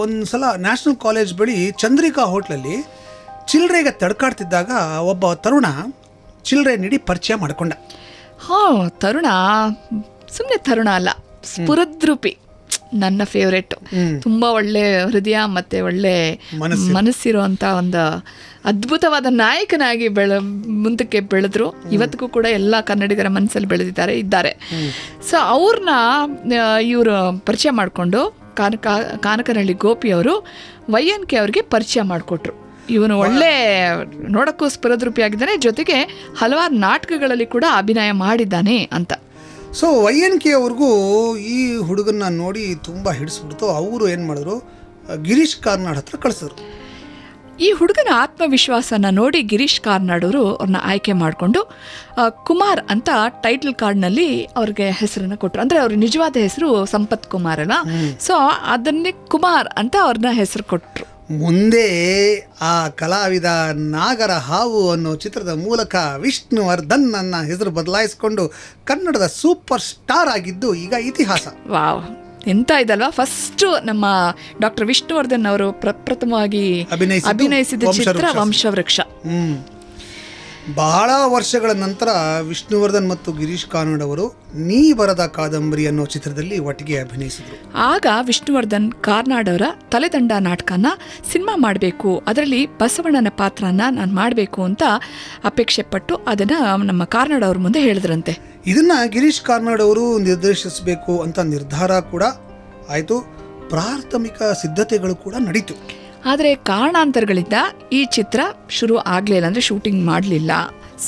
Speaker 4: ಒಂದ್ಸಲ ನ್ಯಾಷನಲ್ ಕಾಲೇಜ್ ಬಳಿ ಚಂದ್ರಿಕಾ ಹೋಟ್ಲಲ್ಲಿ ಚಿಲ್ಲರೆಗೆ ತಡ್ಕಾಡ್ತಿದ್ದಾಗ ಒಬ್ಬ ತರುಣ ಚಿಲ್ಲರೆ ನೀಡಿ ಪರಿಚಯ ಮಾಡಿಕೊಂಡ.
Speaker 3: ತರುಣ ಸುಮ್ಮನೆ ತರುಣ ಅಲ್ಲ, ಸ್ಫುರದ್ರೂಪಿ, ನನ್ನ ಫೇವ್ರೇಟ್. ತುಂಬ ಒಳ್ಳೆ ಹೃದಯ ಮತ್ತು ಒಳ್ಳೆ ಮನಸ್ಸಿರುವಂಥ ಒಂದು ಅದ್ಭುತವಾದ ನಾಯಕನಾಗಿ ಮುಂದಕ್ಕೆ ಬೆಳೆದ್ರು. ಇವತ್ತಿಗೂ ಕೂಡ ಎಲ್ಲ ಕನ್ನಡಿಗರ ಮನಸ್ಸಲ್ಲಿ ಇದ್ದಾರೆ. ಸೊ ಅವ್ರನ್ನ ಇವರು ಪರಿಚಯ ಮಾಡಿಕೊಂಡು ಕಾನಕನಹಳ್ಳಿ ಗೋಪಿಯವರು YNK ಅವ್ರಿಗೆ ಪರಿಚಯ ಮಾಡಿಕೊಟ್ರು. ಇವನು ಒಳ್ಳೆ ನೋಡೋಕ್ಕೂ ಸ್ಫುರದ್ರೂಪಿ ಆಗಿದ್ದಾನೆ, ಜೊತೆಗೆ ಹಲವಾರು ನಾಟಕಗಳಲ್ಲಿ ಕೂಡ ಅಭಿನಯ ಮಾಡಿದ್ದಾನೆ ಅಂತ.
Speaker 4: ಸೊ YNK ಅವ್ರಿಗೂ ಈ ಹುಡುಗನ್ನ ನೋಡಿ ತುಂಬ ಹಿಡಿಸ್ಬಿಡ್ತು. ಅವರು ಏನು ಮಾಡಿದ್ರು, ಗಿರೀಶ್ ಕಾರ್ನಾಡ್ ಹತ್ರ ಕಳಿಸಿದ್ರು.
Speaker 3: ಈ ಹುಡುಗನ ಆತ್ಮವಿಶ್ವಾಸನ ನೋಡಿ ಗಿರೀಶ್ ಕಾರ್ನಾಡ್ ಅವರು ಅವ್ರನ್ನ ಆಯ್ಕೆ ಮಾಡಿಕೊಂಡು ಕುಮಾರ್ ಅಂತ ಟೈಟಲ್ ಕಾರ್ಡ್ನಲ್ಲಿ ಅವ್ರಿಗೆ ಹೆಸರನ್ನು ಕೊಟ್ಟರು. ಅಂದರೆ ಅವ್ರ ನಿಜವಾದ ಹೆಸರು ಸಂಪತ್ ಕುಮಾರ್ ಅಲ್ಲ, ಸೊ ಅದನ್ನೇ ಕುಮಾರ್ ಅಂತ ಅವ್ರನ್ನ ಹೆಸರು ಕೊಟ್ಟರು.
Speaker 4: ಮುಂದೆ ಆ ಕಲಾವಿದ ನಾಗರ ಹಾವು ಅನ್ನೋ ಚಿತ್ರದ ಮೂಲಕ ವಿಷ್ಣುವರ್ಧನ್ ನನ್ನ ಹೆಸರು ಬದಲಾಯಿಸಿಕೊಂಡು ಕನ್ನಡದ ಸೂಪರ್ ಸ್ಟಾರ್ ಆಗಿದ್ದು ಈಗ ಇತಿಹಾಸ.
Speaker 3: ವಾವ್, ಎಂತ ಇದಲ್ವಾ. ಫಸ್ಟ್ ನಮ್ಮ ಡಾಕ್ಟರ್ ವಿಷ್ಣುವರ್ಧನ್ ಅವರು ಪ್ರಪ್ರಥಮವಾಗಿ ಅಭಿನಯಿಸಿದ ಚಿತ್ರ ವಂಶವೃಕ್ಷ.
Speaker 4: ಬಹಳ ವರ್ಷಗಳ ನಂತರ ವಿಷ್ಣುವರ್ಧನ್ ಮತ್ತು ಗಿರೀಶ್ ಕಾರ್ನಾಡ್ ಅವರು ನೀ ಬರದ ಕಾದಂಬರಿ ಅನ್ನೋ ಚಿತ್ರದಲ್ಲಿ ಒಟ್ಟಿಗೆ ಅಭಿನಯಿಸಿದರು.
Speaker 3: ಆಗ ವಿಷ್ಣುವರ್ಧನ್ ಕಾರ್ನಾಡ್ ಅವರ ತಲೆದಂಡ ನಾಟಕನ ಸಿನಿಮಾ ಮಾಡಬೇಕು, ಅದರಲ್ಲಿ ಬಸವಣ್ಣನ ಪಾತ್ರನ ನಾನು ಮಾಡಬೇಕು ಅಂತ ಅಪೇಕ್ಷೆ ಪಟ್ಟು ಅದನ್ನು ನಮ್ಮ ಕಾರ್ನಾಡ್ ಅವ್ರ ಮುಂದೆ ಹೇಳಿದ್ರಂತೆ.
Speaker 4: ಇದನ್ನ ಗಿರೀಶ್ ಕಾರ್ನಾಡ್ ಅವರು ನಿರ್ದೇಶಿಸಬೇಕು ಅಂತ ನಿರ್ಧಾರ ಕೂಡ ಆಯಿತು. ಪ್ರಾಥಮಿಕ ಸಿದ್ಧತೆಗಳು ಕೂಡ ನಡೀತು.
Speaker 3: ಆದರೆ ಕಾರಣಾಂತರಗಳಿಂದ ಈ ಚಿತ್ರ ಶುರು ಆಗಲಿಲ್ಲ, ಅಂದರೆ ಶೂಟಿಂಗ್ ಮಾಡಲಿಲ್ಲ.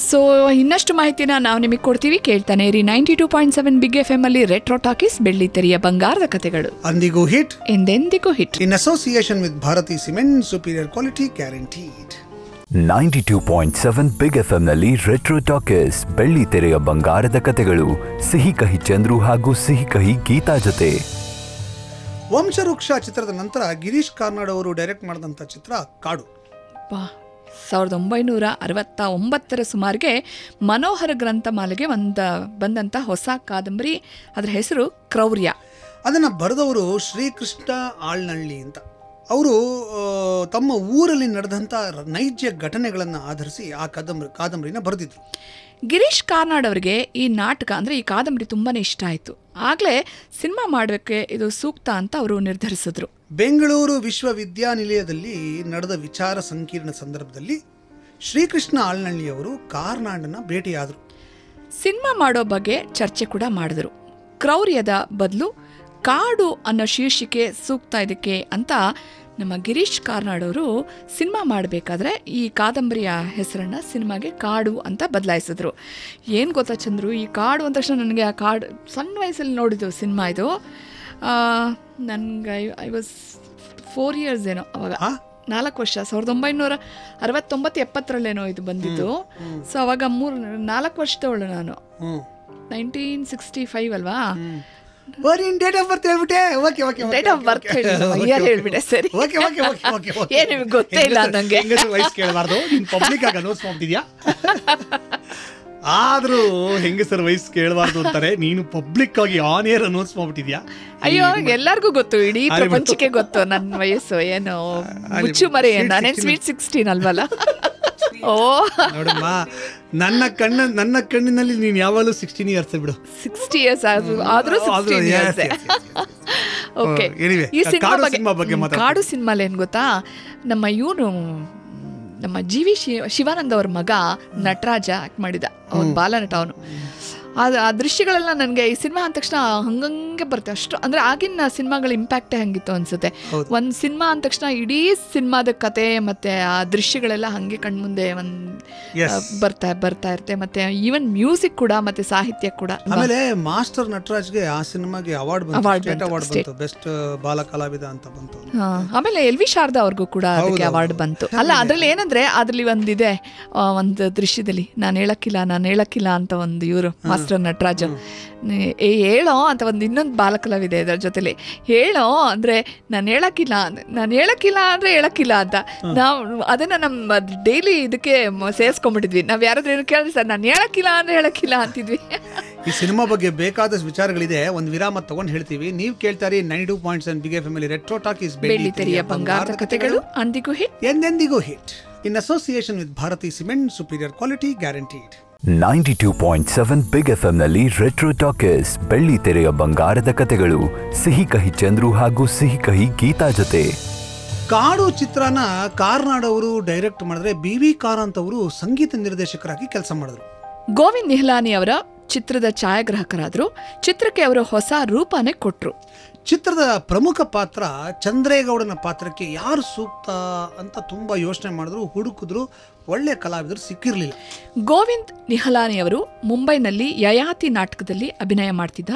Speaker 3: ಸೊ ಇನ್ನಷ್ಟು ಮಾಹಿತಿನ ನಾವು ನಿಮಗೆ ಕೊಡ್ತೀವಿ, ಕೇಳ್ತಾನೆ ಇರಿ. 92.7 ಬಿಗ್ FM ಅಲ್ಲಿ ರೆಟ್ರೋ ಟಾಕೀಸ್, ಬೆಳ್ಳಿ ತೆರೆಯ ಬಂಗಾರದ ಕಥೆಗಳು
Speaker 4: ಅಂದಿಗೂ ಹಿಟ್
Speaker 3: ಎಂದೆಂದಿಗೂ hit.
Speaker 4: In association with Bharathi cement, superior quality guaranteed.
Speaker 1: 92.7 big FM ನಲ್ಲಿ ರೆಟ್ರೋ ಟಾಕೀಸ್, ಬೆಳ್ಳಿ ತೆರೆಯ ಬಂಗಾರದ ಕಥೆಗಳು, ಸಿಹಿ ಕಹಿ ಚಂದ್ರು ಹಾಗೂ ಸಿಹಿ ಕಹಿ ಗೀತಾ ಜೊತೆ.
Speaker 4: ವಂಶವೃಕ್ಷ ಚಿತ್ರದ ನಂತರ ಗಿರೀಶ್ ಕಾರ್ನಾಡ್ ಅವರು ಡೈರೆಕ್ಟ್ ಮಾಡಿದಂಥ ಚಿತ್ರ ಕಾಡು.
Speaker 3: 1969 ಸುಮಾರಿಗೆ ಮನೋಹರ ಗ್ರಂಥಮಾಲೆಗೆ ಬಂದಂಥ ಹೊಸ ಕಾದಂಬರಿ, ಅದರ ಹೆಸರು ಕ್ರೌರ್ಯ.
Speaker 4: ಅದನ್ನು ಬರೆದವರು ಶ್ರೀಕೃಷ್ಣ ಆಳ್ನಳ್ಳಿ ಅಂತ. ಅವರು ತಮ್ಮ ಊರಲ್ಲಿ ನಡೆದಂಥ ನೈಜ ಘಟನೆಗಳನ್ನು ಆಧರಿಸಿ ಆ ಕಾದಂಬರಿನ ಬರೆದಿದ್ರು.
Speaker 3: ಗಿರೀಶ್ ಕಾರ್ನಾಡ್ ಅವರಿಗೆ ಈ ನಾಟಕ ಅಂದರೆ ಈ ಕಾದಂಬರಿ ತುಂಬಾ ಇಷ್ಟ ಆಯಿತು. ಆಗಲೇ ಸಿನಿಮಾ ಮಾಡೋಕ್ಕೆ ಇದು ಸೂಕ್ತ ಅಂತ ಅವರು ನಿರ್ಧರಿಸಿದ್ರು.
Speaker 4: ಬೆಂಗಳೂರು ವಿಶ್ವವಿದ್ಯಾನಿಲಯದಲ್ಲಿ ನಡೆದ ವಿಚಾರ ಸಂಕಿರಣ ಸಂದರ್ಭದಲ್ಲಿ ಶ್ರೀಕೃಷ್ಣ ಆಳ್ನಳ್ಳಿಯವರು ಕಾರ್ನಾಡನ್ನ ಭೇಟಿಯಾದರು.
Speaker 3: ಸಿನಿಮಾ ಮಾಡೋ ಬಗ್ಗೆ ಚರ್ಚೆ ಕೂಡ ಮಾಡಿದ್ರು. ಕ್ರೌರ್ಯದ ಬದಲು ಕಾಡು ಅನ್ನೋ ಶೀರ್ಷಿಕೆ ಸೂಕ್ತ ಇದಕ್ಕೆ ಅಂತ ನಮ್ಮ ಗಿರೀಶ್ ಕಾರ್ನಾಡ್ ಅವರು ಸಿನಿಮಾ ಮಾಡಬೇಕಾದ್ರೆ ಈ ಕಾದಂಬರಿಯ ಹೆಸರನ್ನು ಸಿನಿಮಾಗೆ ಕಾಡು ಅಂತ ಬದಲಾಯಿಸಿದ್ರು. ಏನು ಗೊತ್ತಾ ಚಂದ್ರು, ಈ ಕಾಡು ಅಂದ ತಕ್ಷಣ ನನಗೆ ಆ ಕಾಡು ಸಣ್ಣ ವಯಸ್ಸಲ್ಲಿ ನೋಡಿದ್ದು ಸಿನಿಮಾ ಇದು. ನನಗೆ ಐ ವಾಸ್ 4 years ಏನೋ, ಅವಾಗ 4 ವರ್ಷ, 1969-70 ಇದು ಬಂದಿದ್ದು. ಸೊ ಅವಾಗ 4 ವರ್ಷದವಳು ನಾನು. 1965 ಅಲ್ವಾ,
Speaker 4: ನಿನ್ ಡೇಟ್ ಆಫ್ ಬರ್ತ್ ಹೇಳ್ಬಿಟ್ಟೆ. Okay okay
Speaker 3: date of birth year ಹೇಳ್ಬಿಟ್ಟೆ. ಸರಿ,
Speaker 4: okay okay okay okay okay.
Speaker 3: ಏನ್ ನಿಮ್ಗೆ ಗೊತ್ತೇ ಇಲ್ಲ ನಂಗೆ.
Speaker 4: ಹೆಂಗಸರು ವಯಸ್ಸು ಕೇಳಬಾರ್ದು, ನೀನು ಪಬ್ಲಿಕ್ ಆಗಿ ಅನೌನ್ಸ್ ಮಾಡ್ತಿದ್ಯಾ. ಆದ್ರೂ ಹೆಂಗಸರ ವಯಸ್ಸು ಕೇಳಬಾರ್ದು ಅಂತಾರೆ, ನೀನು ಪಬ್ಲಿಕ್ ಆಗಿ ಆನ್ ಏರ್ ಅನೌನ್ಸ್ ಮಾಡ್ಬಿಟ್ಟಿದ್ಯಾ.
Speaker 3: ಅಯ್ಯೋ, ಎಲ್ಲರಿಗೂ ಗೊತ್ತು, ಇಡೀ ಪ್ರಪಂಚಕ್ಕೆ ಗೊತ್ತು ನನ್ನ ವಯಸ್ಸು. ಏನು ಮುಚ್ಚು ಮರೆ, ನಾನೇನ್ ಸ್ವೀಟ್ 16 ಅಲ್ವಲ್ಲ. ಓ
Speaker 4: ನೋಡಮ್ಮ, ನನ್ನ ಕಣ್ಣಿನಲ್ಲಿ ನೀನು ಯಾವಾಗಲೂ 16 ಇಯರ್ಸ್ ಬಿಡು.
Speaker 3: 60 ಇಯರ್ಸ್ ಆದ್ರೂ 16 ಇಯರ್ಸ್. ಓಕೆ, ಈ ಸಿನಿಮಾ ಬಗ್ಗೆ ಕಾಡು ಸಿನಿಮಾಲ್ ಏನ್ ಗೊತ್ತಾ, ನಮ್ಮ ಶಿವಾನಂದ ಅವ್ರ ಮಗ ನಟರಾಜ ಆಕ್ಟ್ ಮಾಡಿದ, ಅವನು ಬಾಲನಟ. ಅವನು ಆ ದೃಶ್ಯಗಳೆಲ್ಲ ನನಗೆ ಈ ಸಿನಿಮಾ ಅಂದ ತಕ್ಷಣ ಹಂಗಂಗೆ ಬರುತ್ತೆ. ಅಷ್ಟು ಅಂದರೆ ಆಗಿನ ಸಿನಿಮಾಗಳ ಇಂಪ್ಯಾಕ್ಟೇ ಹಂಗಿತ್ತು ಅನ್ಸುತ್ತೆ. ಒಂದು ಸಿನಿಮಾ ಅಂದ ತಕ್ಷಣ ಇಡೀ ಸಿನಿಮಾದ ಕತೆ ಮತ್ತು ಆ ದೃಶ್ಯಗಳೆಲ್ಲ ಹಾಗೆ ಕಣ್ಮುಂದೆ ಬರ್ತಾ ಇರುತ್ತೆ. ಮತ್ತು ಈವನ್ ಮ್ಯೂಸಿಕ್ ಕೂಡ ಮತ್ತು ಸಾಹಿತ್ಯ ಕೂಡ.
Speaker 4: ಆಮೇಲೆ ಮಾಸ್ಟರ್ ನಟರಾಜ್ಗೆ ಆ ಸಿನಿಮಾಗೆ ಅವಾರ್ಡ್ ಬಂತು, ಬೆಸ್ಟ್ ಬಾಲ ಕಲಾವಿದ ಅಂತ ಬಂತು.
Speaker 3: ಆಮೇಲೆ ಎಲ್ ವಿ ಶಾರದಾ ಅವ್ರಿಗೂ ಕೂಡ ಅದಕ್ಕೆ ಅವಾರ್ಡ್ ಬಂತು. ಅಲ್ಲ, ಅದ್ರಲ್ಲಿ ಏನಂದ್ರೆ ಅದ್ರಲ್ಲಿ ಒಂದಿದೆ, ಒಂದು ದೃಶ್ಯದಲ್ಲಿ ನಾನು ಹೇಳಕ್ಕಿಲ್ಲ ಅಂತ ಒಂದು ಇವರು ಮಾಸ್ಟರ್ ನಟರಾಜ್ ಹೇಳೋ ಅಂತ ಒಂದು ಇನ್ನೊಂದು ಬಾಲಕಲಾವಿದೆ ಇದರ ಜೊತೆಲಿ. ಹೇಳೋ ಅಂದ್ರೆ ನಾನು ಹೇಳಕ್ಕಿಲ್ಲ ಅಂದ್ರೆ ಹೇಳಕ್ಕಿಲ್ಲ ಅಂತ. ನಾವು ಅದನ್ನ ನಮ್ಮ ಡೈಲಿ ಇದಕ್ಕೆ ಸೇರಿಸ್ಕೊಂಡ್ಬಿಟ್ಟಿದ್ವಿ. ನಾವ್ ಯಾರಾದ್ರೂ ಏನು ಕೇಳಿದ್ರೆ ಸರ್ ನಾನು ಹೇಳಕ್ಕಿಲ್ಲ ಅಂದ್ರೆ ಹೇಳಕ್ಕಿಲ್ಲ ಅಂತಿದ್ವಿ.
Speaker 4: ಈ ಸಿನಿಮಾ ಬಗ್ಗೆ ಬೇಕಾದಷ್ಟು ವಿಚಾರಗಳಿದೆ, ಒಂದು ವಿರಾಮ ತಗೊಂಡು ಹೇಳ್ತೀವಿ. ನೀವು ಕೇಳ್ತಾರೆ 92.7 ಬಿಗ್ ಎಫ್ಎಂ ಅಲ್ಲಿ ರೆಟ್ರೋ ಟಾಕ್ ಇಸ್
Speaker 3: ಬೆಳ್ಳಿ ತೆರೆಯ ಬಂಗಾರದ ಕಥೆಗಳು, ಅಂದಿಗೂ ಹಿಟ್
Speaker 4: ಎಂದೆಂದಿಗೂ hit, in association with Bharathi cement, superior quality guaranteed.
Speaker 1: 92.7 big FM ನಲ್ಲಿ ರೆಟ್ರೋ ಟಾಕೀಸ್ ಬೆಳ್ಳಿ ತೆರೆಯ ಬಂಗಾರದ ಕಥೆಗಳು, ಸಿಹಿ ಕಹಿ ಚಂದ್ರು ಹಾಗೂ ಸಿಹಿ ಕಹಿ ಗೀತಾ ಜೊತೆ.
Speaker 4: ಕಾಡು ಚಿತ್ರನ ಕಾರ್ನಾಡ್ ಅವರು ಡೈರೆಕ್ಟ್ ಮಾಡಿದ್ರೆ, BV ಕಾರಂತ್ ಅವರು ಸಂಗೀತ ನಿರ್ದೇಶಕರಾಗಿ ಕೆಲಸ ಮಾಡಿದ್ರು.
Speaker 3: ಗೋವಿಂದ್ ನಿಹಲಾನಿ ಅವರ ಚಿತ್ರದ ಛಾಯಾಗ್ರಾಹಕರಾದ್ರು. ಚಿತ್ರಕ್ಕೆ ಅವರು ಹೊಸ ರೂಪನೇ ಕೊಟ್ರು.
Speaker 4: ಚಿತ್ರದ ಪ್ರಮುಖ ಪಾತ್ರ ಚಂದ್ರೇಗೌಡನ ಪಾತ್ರಕ್ಕೆ ಯಾರು ಸೂಕ್ತ ಅಂತ ತುಂಬಾ ಯೋಚನೆ ಮಾಡಿದ್ರು, ಹುಡುಕಿದ್ರು, ಒಳ್ಳೆ ಕಲಾವಿದರು ಸಿಕ್ಕಿರಲಿಲ್ಲ.
Speaker 3: ಗೋವಿಂದ್ ನಿಹಲಾನಿ ಅವರು ಮುಂಬೈನಲ್ಲಿ ಯಯಾತಿ ನಾಟಕದಲ್ಲಿ ಅಭಿನಯ ಮಾಡ್ತಿದ್ದ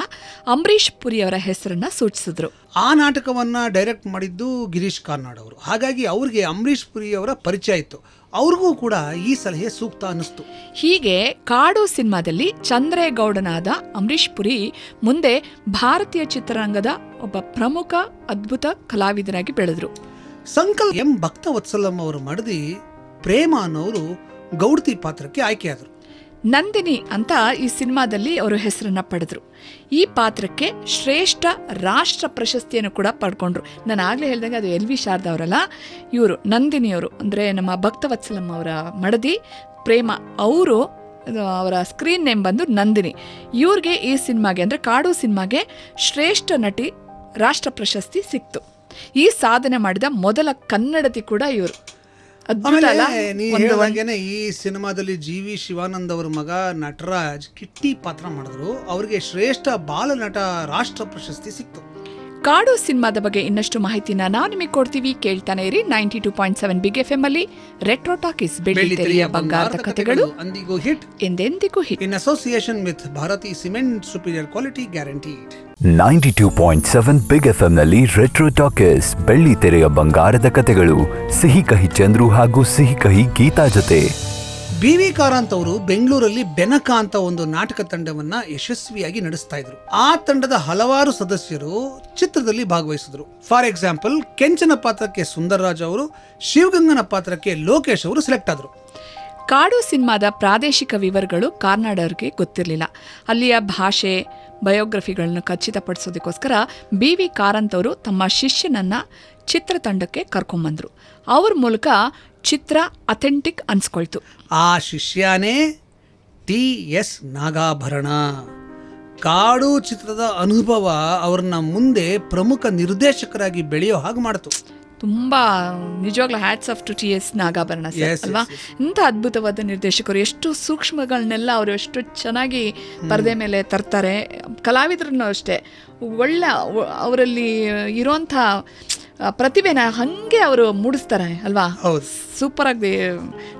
Speaker 3: ಅಂಬರೀಷ್ ಪುರಿ ಅವರ ಹೆಸರನ್ನ ಸೂಚಿಸಿದ್ರು.
Speaker 4: ಆ ನಾಟಕವನ್ನ ಡೈರೆಕ್ಟ್ ಮಾಡಿದ್ದು ಗಿರೀಶ್ ಕಾರ್ನಾಡ್ ಅವರು. ಹಾಗಾಗಿ ಅವ್ರಿಗೆ ಅಂಬರೀಷ್ ಪುರಿ ಅವರ ಪರಿಚಯ ಇತ್ತು. ಅವ್ರಿಗೂ ಕೂಡ ಈ ಸಲಹೆ ಸೂಕ್ತ ಅನ್ನಿಸ್ತು.
Speaker 3: ಹೀಗೆ ಕಾಡು ಸಿನಿಮಾದಲ್ಲಿ ಚಂದ್ರೇಗೌಡನಾದ ಅಂಬರೀಷ್ ಪುರಿ ಮುಂದೆ ಭಾರತೀಯ ಚಿತ್ರರಂಗದ ಒಬ್ಬ ಪ್ರಮುಖ ಅದ್ಭುತ ಕಲಾವಿದರಾಗಿ ಬೆಳೆದ್ರು.
Speaker 4: ಸಂಕಲ್ಪ ಎಂ ಭಕ್ತವತ್ಸಲಂ ಅವರು ಮಡದಿ ಪ್ರೇಮ ಅನ್ನೋರು ಗೌಡ್ತಿ ಪಾತ್ರಕ್ಕೆ ಆಯ್ಕೆಯಾದರು.
Speaker 3: ನಂದಿನಿ ಅಂತ ಈ ಸಿನಿಮಾದಲ್ಲಿ ಅವರು ಹೆಸರನ್ನ ಪಡೆದ್ರು. ಈ ಪಾತ್ರಕ್ಕೆ ಶ್ರೇಷ್ಠ ರಾಷ್ಟ್ರ ಪ್ರಶಸ್ತಿಯನ್ನು ಕೂಡ ಪಡ್ಕೊಂಡ್ರು. ನಾನು ಆಗ್ಲೇ ಹೇಳ್ದಂಗೆ ಅದು ಎಲ್ ವಿ ಶಾರದಾ ಅವರಲ್ಲ, ಇವರು ನಂದಿನಿಯವರು ಅಂದರೆ ನಮ್ಮ ಭಕ್ತವತ್ಸಲಂ ಅವರ ಮಡದಿ ಪ್ರೇಮ ಅವರು, ಅವರ ಸ್ಕ್ರೀನ್ ನೇಮ್ ಬಂದು ನಂದಿನಿ. ಇವ್ರಿಗೆ ಈ ಸಿನಿಮಾಗೆ ಅಂದರೆ ಕಾಡು ಸಿನಿಮಾಗೆ ಶ್ರೇಷ್ಠ ನಟಿ ರಾಷ್ಟ್ರ ಪ್ರಶಸ್ತಿ ಸಿಕ್ತು. ಈ ಸಾಧನೆ ಮಾಡಿದ ಮೊದಲ ಕನ್ನಡತಿ ಕೂಡ ಇವರು.
Speaker 4: ಈ ಸಿನಿಮಾದಲ್ಲಿ GV ಶಿವಾನಂದ್ ಅವರ ಮಗ ನಟರಾಜ್ ಕಿಟ್ಟಿ ಪಾತ್ರ ಮಾಡಿದ್ರು. ಅವರಿಗೆ ಶ್ರೇಷ್ಠ ಬಾಲನಟ ರಾಷ್ಟ್ರ ಪ್ರಶಸ್ತಿ ಸಿಕ್ತು.
Speaker 3: ಕಾಡು ಸಿನಿಮಾದ ಬಗ್ಗೆ ಇನ್ನಷ್ಟು ಮಾಹಿತಿನ ನಾವು ನಿಮಗೆ ಕೊಡ್ತೀವಿ. ಕೇಳ್ತಾನೆ ಇರಿ 92.7 ಬಿಗ್ ಎಫ್ಎಂ ಅಲ್ಲಿ ರೆಟ್ರೋ ಟಾಕೀಸ್ ಬೆಳ್ಳಿ ತೆರೆಯ ಬಂಗಾರದ ಕಥೆಗಳು,
Speaker 4: ಅಂದಿಗೂ ಹಿಟ್,
Speaker 3: ಎಂದೆಂದಿಗೂ hit,
Speaker 4: in association with Bharathi cement, superior quality guaranteed.
Speaker 1: 92.7 big FM ನಲ್ಲಿ ರೆಟ್ರೋ ಟಾಕೀಸ್ ಬೆಳ್ಳಿ ತೆರೆಯ ಬಂಗಾರದ ಕಥೆಗಳು, ಸಿಹಿ ಕಹಿ ಚಂದ್ರು ಹಾಗೂ ಸಿಹಿ ಕಹಿ ಗೀತಾ ಜೊತೆ.
Speaker 4: BV ಕಾರಂತ್ ಅವರು ಬೆಂಗಳೂರಲ್ಲಿ ಬೆನಕ ಅಂತ ಒಂದು ನಾಟಕ ತಂಡವನ್ನ ಯಶಸ್ವಿಯಾಗಿ ನಡೆಸ್ತಾ ಇದ್ರು. ಆ ತಂಡದ ಹಲವಾರು ಸದಸ್ಯರು ಚಿತ್ರದಲ್ಲಿ ಭಾಗವಹಿಸಿದ್ರು. ಫಾರ್ ಎಕ್ಸಾಂಪಲ್, ಕೆಂಚನ ಪಾತ್ರಕ್ಕೆ ಸುಂದರ್ರಾಜ್ ಅವರು, ಶಿವಗಂಗನ ಪಾತ್ರಕ್ಕೆ ಲೋಕೇಶ್ ಅವರು ಸೆಲೆಕ್ಟ್ ಆದ್ರು.
Speaker 3: ಕಾಡು ಸಿನಿಮಾದ ಪ್ರಾದೇಶಿಕ ವಿವರಗಳು ಕಾರ್ನಾಡ್ ಅವರಿಗೆ ಗೊತ್ತಿರಲಿಲ್ಲ. ಅಲ್ಲಿಯ ಭಾಷೆ, ಬಯೋಗ್ರಫಿಗಳನ್ನು ಖಚಿತಪಡಿಸೋದಕ್ಕೋಸ್ಕರ BV ಕಾರಂತ್ ಅವರು ತಮ್ಮ ಶಿಷ್ಯನನ್ನ ಚಿತ್ರತಂಡಕ್ಕೆ ಕರ್ಕೊಂಬಂದ್ರು. ಅವ್ರ ಮೂಲಕ ಚಿತ್ರ ಅಥೆಂಟಿಕ್ ಅನ್ಸ್ಕೊಳ್ತು.
Speaker 4: ಆ ಶಿಷ್ಯನೇ TS ನಾಗಾಭರಣ. ಕಾಡು ಚಿತ್ರದ ಅನುಭವ ಅವ್ರನ್ನ ಮುಂದೆ ಪ್ರಮುಖ ನಿರ್ದೇಶಕರಾಗಿ ಬೆಳೆಯೋ ಹಾಗೆ ಮಾಡಿತು.
Speaker 3: ತುಂಬಾ ನಿಜವಾಗ್ಲೂ hats off to TS Nagabharana ಅಲ್ವಾ. ಇಂಥ ಅದ್ಭುತವಾದ ನಿರ್ದೇಶಕರು, ಎಷ್ಟು ಸೂಕ್ಷ್ಮಗಳನ್ನೆಲ್ಲ ಅವರು ಎಷ್ಟು ಚೆನ್ನಾಗಿ ಪರದೆ ಮೇಲೆ ತರ್ತಾರೆ. ಕಲಾವಿದರನ್ನು ಅಷ್ಟೇ ಒಳ್ಳೆ ಅವರಲ್ಲಿ ಇರೋಂಥ ಪ್ರತಿಭೆನ ಹಾಗೆ ಅವರು ಮೂಡಿಸ್ತಾರೆ ಅಲ್ವಾ. ಸೂಪರ್ ಆಗಿ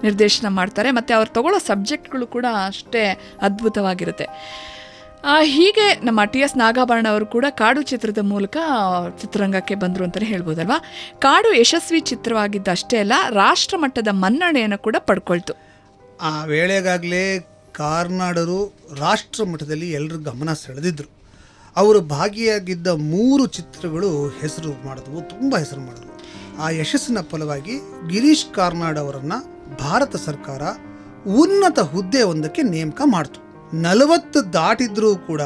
Speaker 3: ನಿರ್ದೇಶನ ಮಾಡ್ತಾರೆ. ಮತ್ತು ಅವ್ರು ತಗೊಳ್ಳೋ ಸಬ್ಜೆಕ್ಟ್ಗಳು ಕೂಡ ಅಷ್ಟೇ ಅದ್ಭುತವಾಗಿರುತ್ತೆ. ಹೀಗೆ ನಮ್ಮ TS ನಾಗಾಭರಣ ಅವರು ಕೂಡ ಕಾಡು ಚಿತ್ರದ ಮೂಲಕ ಚಿತ್ರರಂಗಕ್ಕೆ ಬಂದರು ಅಂತಲೇ ಹೇಳ್ಬೋದಲ್ವಾ. ಕಾಡು ಯಶಸ್ವಿ ಚಿತ್ರವಾಗಿದ್ದಷ್ಟೇ ಅಲ್ಲ, ರಾಷ್ಟ್ರ ಮಟ್ಟದ ಮನ್ನಣೆಯನ್ನು ಕೂಡ ಪಡ್ಕೊಳ್ತು.
Speaker 4: ಆ ವೇಳೆಗಾಗಲೇ ಕಾರ್ನಾಡರು ರಾಷ್ಟ್ರ ಮಟ್ಟದಲ್ಲಿ ಎಲ್ಲರ ಗಮನ ಸೆಳೆದಿದ್ರು. ಅವರು ಭಾಗಿಯಾಗಿದ್ದ 3 ಚಿತ್ರಗಳು ಹೆಸರು ಮಾಡಿದ್ವು, ತುಂಬ ಹೆಸರು ಮಾಡಿದ್ವು. ಆ ಯಶಸ್ಸಿನ ಫಲವಾಗಿ ಗಿರೀಶ್ ಕಾರ್ನಾಡ್ ಅವರನ್ನು ಭಾರತ ಸರ್ಕಾರ ಉನ್ನತ ಹುದ್ದೆ ಒಂದಕ್ಕೆ ನೇಮಕ ಮಾಡ್ತು. 40 ದಾಟಿದ್ರೂ ಕೂಡ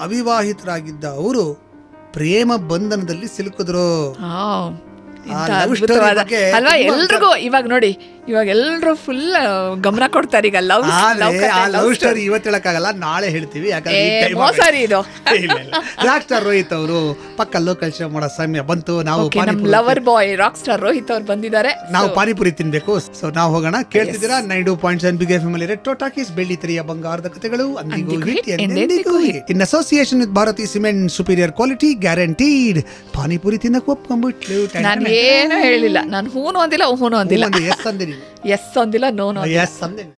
Speaker 4: ಅವಿವಾಹಿತರಾಗಿದ್ದ ಅವರು ಪ್ರೇಮ ಬಂಧನದಲ್ಲಿ ಸಿಲುಕಿದ್ರು.
Speaker 3: ಅಲ್ವಾ, ಎಲ್ರಿಗೂ ಇವಾಗ ನೋಡಿ, ಇವಾಗ ಎಲ್ರು ಫುಲ್ ಗಮನ ಕೊಡ್ತಾರೆ ಈಗ ಲವ್
Speaker 4: ಸ್ಟೋರಿ. ಇವತ್ತು ಹೇಳಕ್ಕಾಗಲ್ಲ, ನಾಳೆ ಹೇಳ್ತೀವಿ.
Speaker 3: ಸರಿ, ಇದು
Speaker 4: ರಾಕ್ ಸ್ಟಾರ್ ರೋಹಿತ್ ಅವರು ಪಕ್ಕ ಲೋಕಲ್ ಶೋ ಮಾಡೋ ಸಮಯ ಬಂತು. ನಾವು
Speaker 3: lover boy rock star Rohit ಅವ್ರು ಬಂದಿದ್ದಾರೆ.
Speaker 4: ನಾವು ಪಾನಿಪುರಿ ತಿನ್ಬೇಕು. ಸೊ ನಾವು ಹೋಗೋಣ. ಕೇಳ್ತಿದ್ದೀರಾ 92.7 ಬಿಗ್ ಎಫ್ಎಂ ಅಲ್ಲಿ ರೆಟ್ರೋ ಟಾಕೀಸ್, ಬೆಳ್ಳಿತೆರೆಯ ಬಂಗಾರದ ಕಥೆಗಳು, ಅಂದಿಗೂ ಹಿಟ್ ಎಂದೆಂದಿಗೂ hit. In association with Bharathi cement, superior quality guaranteed. Panipuri ತಿನ್ನಕ್ ಒಪ್ಕೊಂಡ್ಬಿಟ್ಲು.
Speaker 3: ನಾನು ಏನು ಹೇಳಿಲ್ಲ, ನಾನು ಹೂನು ಅಂದಿಲ್ಲ, ಹೂನು ಅಂದಿಲ್ಲ,
Speaker 4: ಎಸ್ ಅಂದಿನಿ,
Speaker 3: ಎಸ್ ಅಂದಿಲ್ಲ, ನೋ
Speaker 4: ಎಸ್ ಅಂದಿನಿ.